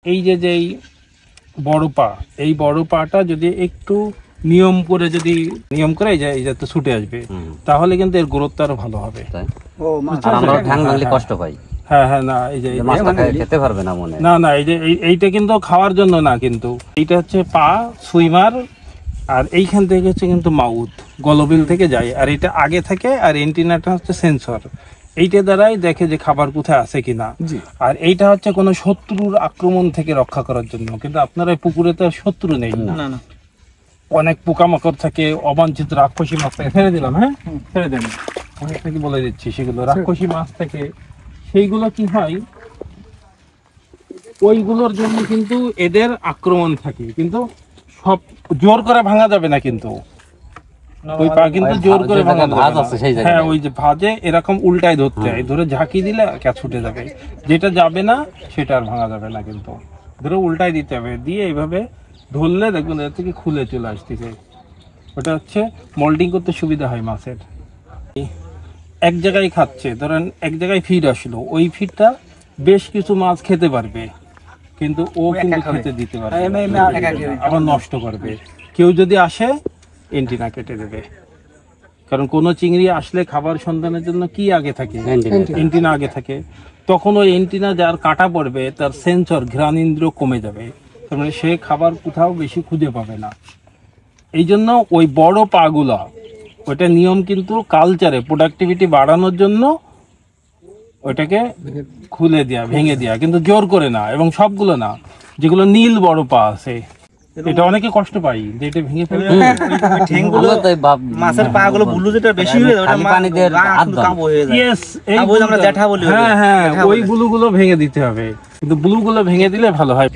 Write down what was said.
এই যেই বড় পা, এই বড় পাটা যদি একটু নিয়ম করে এই যাতে ছুটে আসবে, তাহলে কিন্তু এর গ্রোথটা আরো ভালো হবে। কষ্ট পাই। হ্যাঁ হ্যাঁ, না এই যে খেতে পারবে না মনে, না এই যে এইটা কিন্তু খাওয়ার জন্য না, কিন্তু এইটা হচ্ছে পা সুইমার, আর এইখান থেকে হচ্ছে কিন্তু মাউথ গলবিল থেকে যায়, আর এটা আগে থাকে, আর এন্টিনাটা হচ্ছে সেন্সর, এইটা দ্বারাই দেখে যে খাবার কোথায় আছে কিনা। আর এইটা হচ্ছে কোনো শত্রুর আক্রমণ থেকে রক্ষা করার জন্য, কিন্তু আপনার এই পুকুরে তো শত্রু নেই, অনেক পোকামাকড় থাকে, অবাঞ্ছিত রাক্ষসী মাছ থেকে, ছেড়ে দিলাম, হ্যাঁ ছেড়ে দেন, অনেক থেকে বলে দিচ্ছি, সেগুলো রাক্ষসী মাছ থেকে, সেইগুলো কি হয়, ওইগুলোর জন্য কিন্তু এদের আক্রমণ থাকে, কিন্তু সব জোর করে ভাঙা যাবে না, কিন্তু ওই পা কিন্তু জোর করে ভাঙা যাবে না। হ্যাঁ, ওই যে ভাজে এরকম উল্টায় ধরতে হয়, ধরে ঝাঁকি দিলে ক্যাচ ছুটে যাবে, যেটা যাবে না সেটা আর ভাঙা যাবে না, কিন্তু ধরে উল্টায় দিতে হবে, দিয়ে এইভাবে ধরলে দেখবেন এর থেকে খুলে চলে আসতেছে। ওটা হচ্ছে মোল্ডিং করতে সুবিধা হয় মাছের। এক জায়গায় খাচ্ছে, ধরেন এক জায়গায় ফিড আসলো, ওই ফিডটা বেশ কিছু মাছ খেতে পারবে, কিন্তু ও কিন্তু খেতে দিতে পারবে, আবার নষ্ট করবে। কেউ যদি আসে এন্টিনা কেটে দেবে, কারণ কোনো চিংড়ি আসলে খাবার সন্ধানের জন্য কি আগে থাকে, এন্টিনা আগে থাকে, তখন ওই এন্টিনা যার কাটা পড়বে তার সেন্সর ঘ্রাণেন্দ্র কমে যাবে, তার মানে সে খাবার কোথাও বেশি খুঁজে পাবে না। এই জন্য ওই বড় পাগুলা, ওইটা নিয়ম কিন্তু কালচারে প্রোডাক্টিভিটি বাড়ানোর জন্য ওইটাকে খুলে দেয়া, ভেঙে দেয়া, কিন্তু জোর করে না, এবং সবগুলো না, যেগুলো নীল বড় পা আছে, এটা অনেকে কষ্ট পাই যে এটা ভেঙে ফেলবে, মাছের পা গুলো বুলু যেটা বেশি হয়ে যায়, ওটা পানিতে কাবু হয়ে যায়। यस, এই আমরা জ্যাঠা বলি, হ্যাঁ হ্যাঁ, ওই বুলুগুলো ভেঙে দিতে হবে, কিন্তু বুলুগুলো ভেঙে দিলে ভালো হয়।